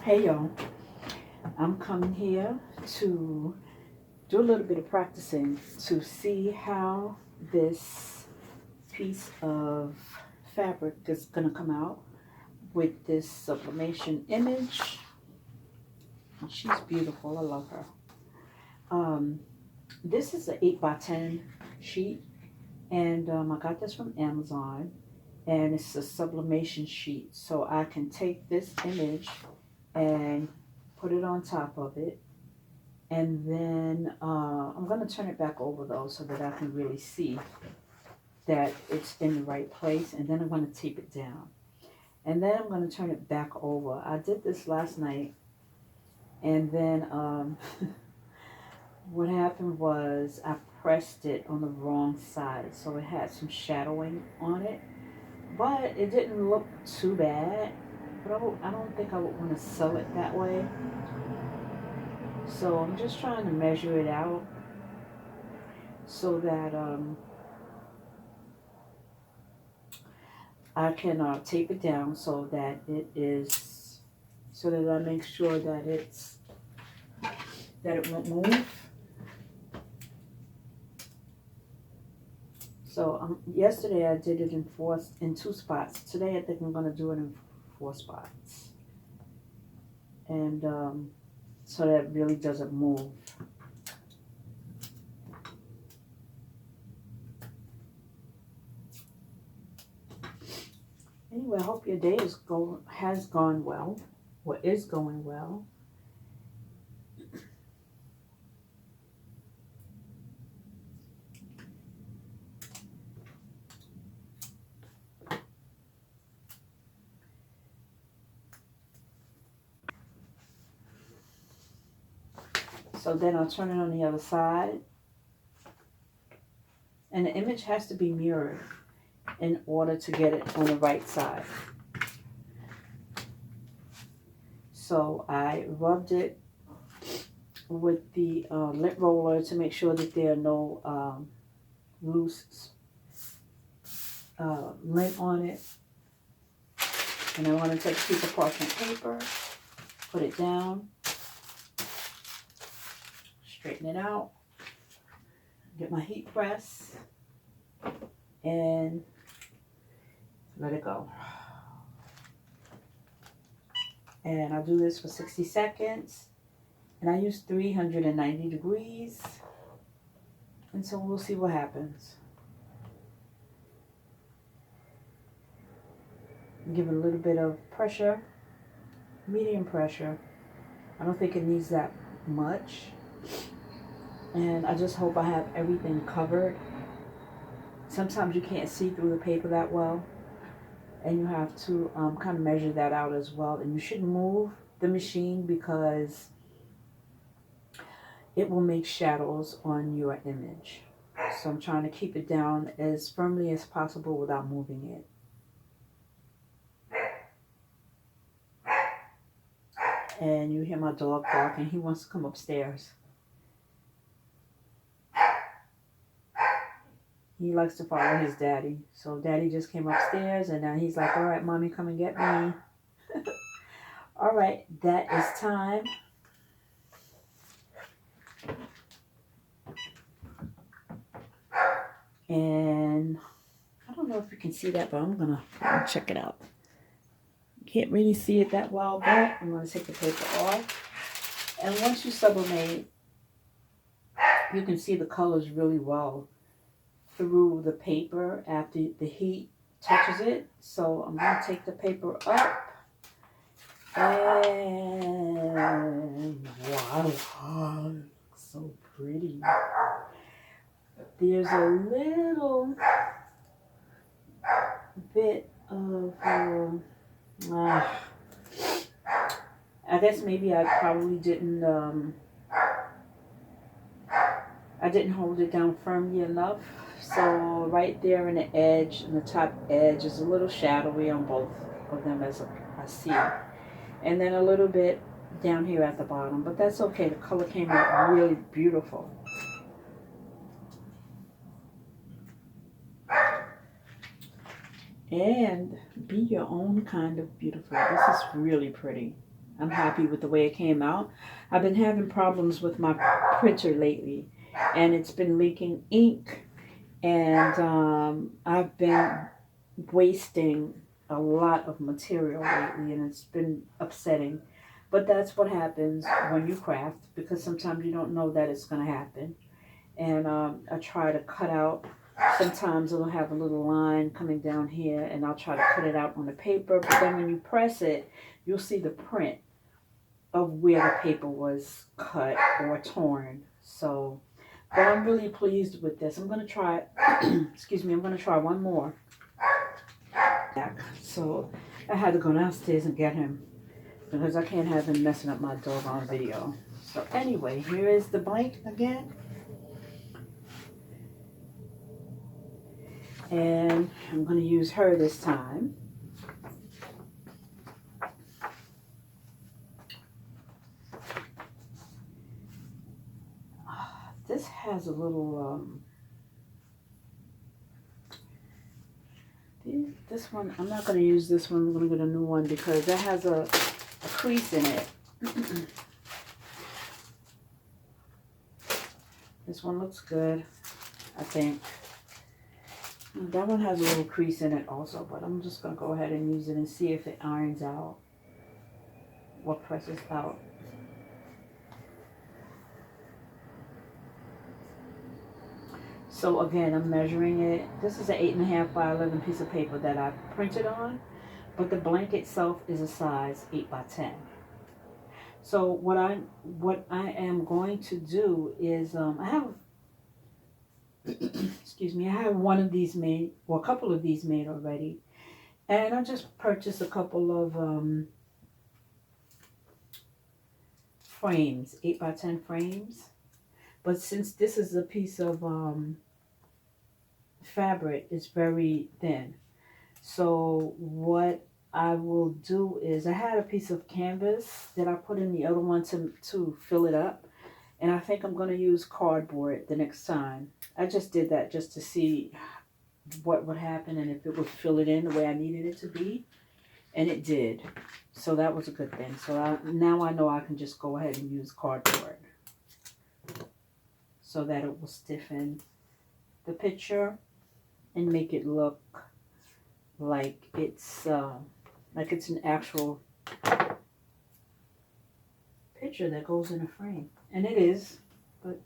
Hey y'all, I'm coming here to do a little bit of practicing to see how this piece of fabric is going to come out with this sublimation image. And she's beautiful, I love her. This is an 8x10 sheet, and I got this from Amazon, and it's a sublimation sheet, so I can take this image and put it on top of it, and then I'm going to turn it back over though so that I can really see that it's in the right place, and then I'm going to tape it down, and then I'm going to turn it back over. I did this last night, and then what happened was I pressed it on the wrong side, so it had some shadowing on it, but it didn't look too bad. But I don't think I would want to sell it that way. So I'm just trying to measure it out so that I can tape it down so that it is, so that I make sure that it won't move. So yesterday I did it in 2 spots. Today I think I'm going to do it in 4 spots, and so that it really doesn't move. Anyway, I hope your day has gone well, or is going well. So then I'll turn it on the other side. And the image has to be mirrored in order to get it on the right side. So I rubbed it with the lint roller to make sure that there are no loose lint on it. And I want to take a piece of parchment paper, put it down, straighten it out, get my heat press, and let it go. And I'll do this for 60 seconds. And I use 390 degrees. And so we'll see what happens. Give it a little bit of pressure, medium pressure. I don't think it needs that much. And I just hope I have everything covered. Sometimes you can't see through the paper that well, and you have to kind of measure that out as well. And you shouldn't move the machine because it will make shadows on your image. So I'm trying to keep it down as firmly as possible without moving it. And you hear my dog barking. He wants to come upstairs. He likes to follow his daddy. So daddy just came upstairs, and now he's like, all right, mommy, come and get me. All right, that is time. And I don't know if you can see that, but I'm going to check it out. Can't really see it that well, but I'm going to take the paper off. And once you sublimate, you can see the colors really well through the paper after the heat touches it. So I'm going to take the paper up, and wow, so pretty. There's a little bit of I guess maybe I probably didn't hold it down firmly enough. So right there in the edge, in the top edge, is a little shadowy on both of them as I see it. And then a little bit down here at the bottom. But that's okay. The color came out really beautiful. And be your own kind of beautiful. This is really pretty. I'm happy with the way it came out. I've been having problems with my printer lately, and it's been leaking ink, and I've been wasting a lot of material lately, and it's been upsetting. But that's what happens when you craft, because sometimes you don't know that it's going to happen. And I try to cut out. Sometimes it'll have a little line coming down here, and I'll try to cut it out on the paper. But then when you press it, you'll see the print of where the paper was cut or torn. So, but I'm really pleased with this. I'm going to try, excuse me, I'm going to try one more. So I had to go downstairs and get him because I can't have him messing up my doggone video. So anyway, here is the blank again. And I'm going to use her this time. This has a little, this one, I'm not going to use this one. I'm going to get a new one because that has a crease in it. This one looks good, I think. That one has a little crease in it also, but I'm just going to go ahead and use it and see if it irons out or presses out. So again, I'm measuring it. This is an 8.5 by 11 piece of paper that I printed on, but the blank itself is a size 8 by 10. So what I am going to do is I have excuse me, I have one of these made, or a couple of these made already, and I just purchased a couple of frames, 8 by 10 frames. But since this is a piece of fabric, it's very thin. So what I will do is, I had a piece of canvas that I put in the other one to fill it up. And I think I'm going to use cardboard the next time. I just did that just to see what would happen and if it would fill it in the way I needed it to be. And it did. So that was a good thing. So now I know I can just go ahead and use cardboard, so that it will stiffen the picture and make it look like it's an actual picture that goes in a frame. And it is, but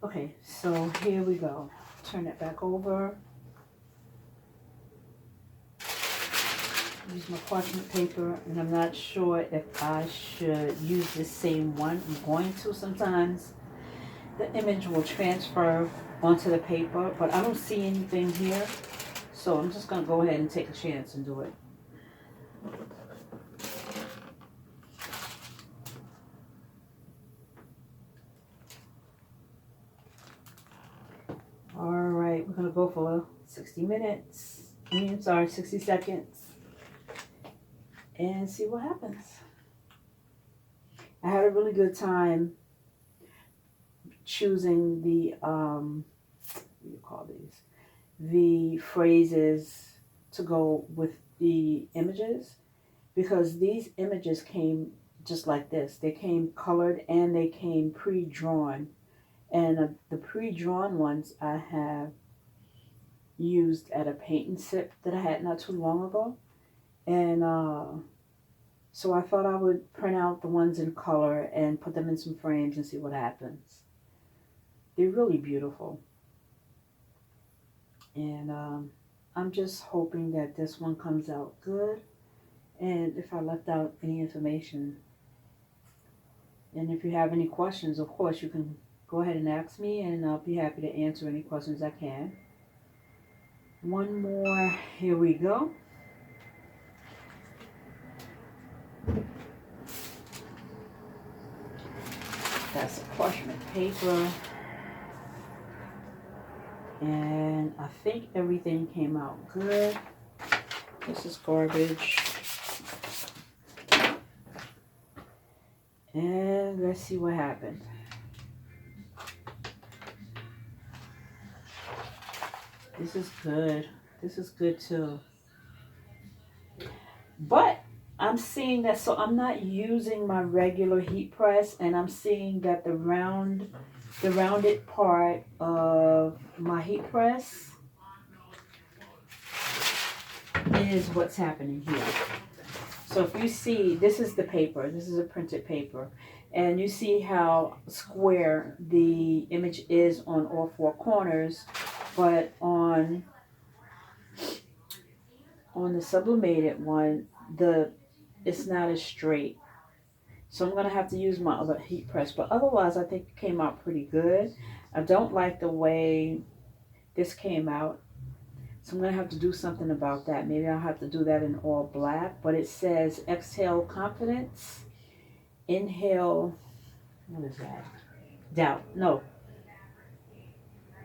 okay, so here we go. Turn it back over. Use my parchment paper, and I'm not sure if I should use the same one. I'm going to. Sometimes the image will transfer onto the paper, but I don't see anything here, so I'm just going to go ahead and take a chance and do it. Alright, we're going to go for 60 minutes. I mean, sorry, 60 seconds. And see what happens. I had a really good time choosing the, what do you call these? The phrases to go with the images. Because these images came just like this. They came colored and they came pre-drawn. And the pre-drawn ones I have used at a paint and sip that I had not too long ago. And so I thought I would print out the ones in color and put them in some frames and see what happens. They're really beautiful. And I'm just hoping that this one comes out good. And if I left out any information, and if you have any questions, of course, you can go ahead and ask me, and I'll be happy to answer any questions I can. One more. Here we go. That's a parchment paper. And I think everything came out good. This is garbage. And let's see what happened. This is good. This is good too. But I I'm seeing that, so I'm not using my regular heat press, and I'm seeing that the rounded part of my heat press is what's happening here. So if you see, this is the paper, this is a printed paper, and you see how square the image is on all four corners, but on the sublimated one, it's not as straight. So I'm going to have to use my other heat press, but otherwise I think it came out pretty good. I don't like the way this came out, so I'm going to have to do something about that. Maybe I'll have to do that in all black, but it says exhale confidence, inhale, what is that? Doubt. No.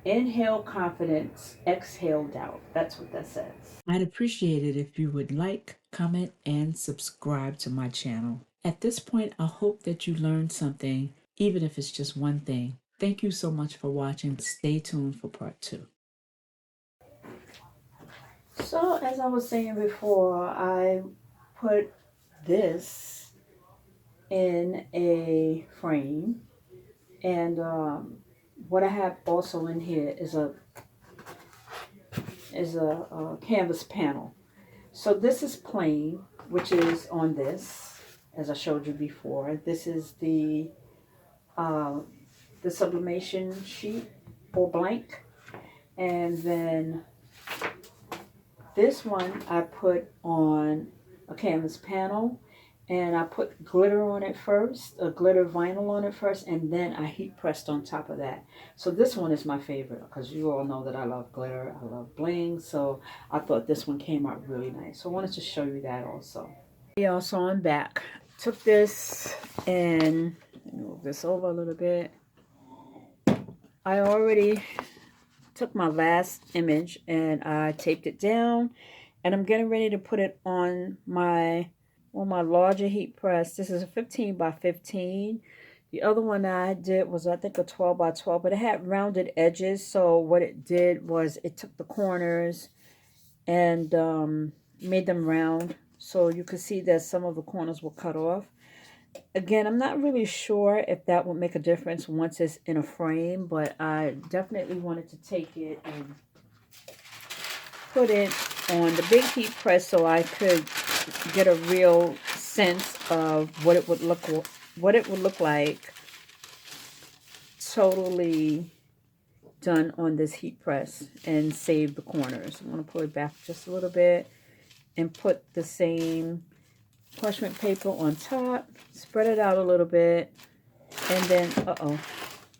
Inhale confidence, exhale doubt. That's what that says. I'd appreciate it if you would like, comment, and subscribe to my channel. At this point, I hope that you learned something, even if it's just one thing. Thank you so much for watching. Stay tuned for part 2. So, as I was saying before, I put this in a frame, and what I have also in here is a canvas panel. So this is plain, which is on this, as I showed you before. This is the sublimation sheet, or blank, and then this one I put on a canvas panel, and I put glitter on it first, a glitter vinyl on it first, and then I heat pressed on top of that. So this one is my favorite because you all know that I love glitter, I love bling, so I thought this one came out really nice. So I wanted to show you that also. Yeah, so I'm back. Took this and move this over a little bit. I already took my last image and I taped it down, and I'm getting ready to put it on my larger heat press. This is a 15 by 15. The other one I did was, I think, a 12 by 12, but it had rounded edges. So what it did was it took the corners and made them round. So you could see that some of the corners were cut off. Again, I'm not really sure if that would make a difference once it's in a frame, but I definitely wanted to take it and put it on the big heat press so I could get a real sense of what it would look like totally done on this heat press, and save the corners. I'm going to pull it back just a little bit and put the same parchment paper on top, spread it out a little bit, and then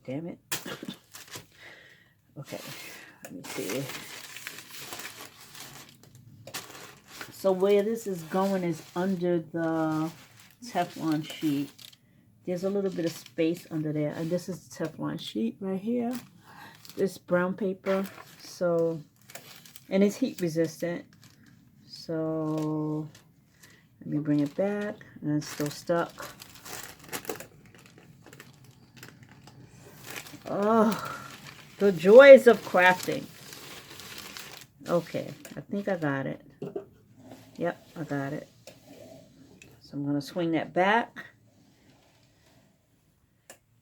damn it. Okay, let me see. So where this is going is under the Teflon sheet. There's a little bit of space under there, and this is the Teflon sheet right here, this brown paper. So, and it's heat resistant. So let me bring it back, and it's still stuck. Oh, the joys of crafting. Okay, I think I got it. Yep, I got it. So I'm going to swing that back.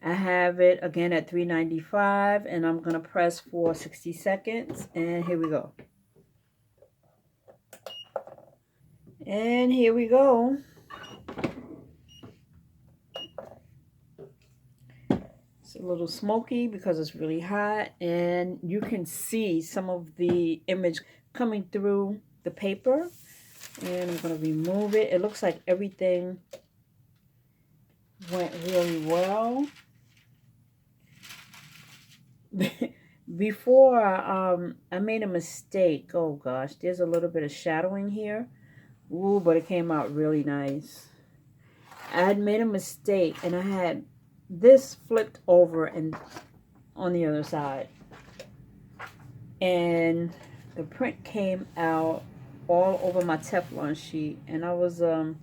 I have it again at 395, and I'm going to press for 60 seconds, and here we go. And here we go. It's a little smoky because it's really hot, and you can see some of the image coming through the paper. And I'm going to remove it. It looks like everything went really well. Before, I made a mistake. Oh gosh, there's a little bit of shadowing here. Ooh, but it came out really nice. I had made a mistake, and I had this flipped over and on the other side, and the print came out all over my Teflon sheet, and I was a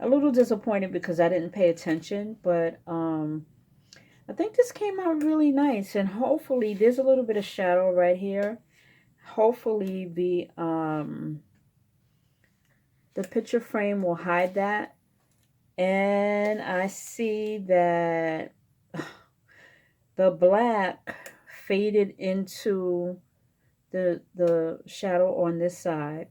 little disappointed because I didn't pay attention. But I think this came out really nice, and hopefully there's a little bit of shadow right here. Hopefully the the picture frame will hide that. And I see that the black faded into the shadow on this side.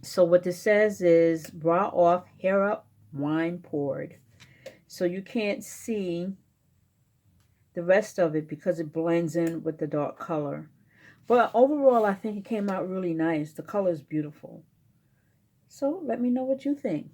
So what this says is bra off, hair up, wine poured. So you can't see the rest of it because it blends in with the dark color. But overall, I think it came out really nice. The color is beautiful. So let me know what you think.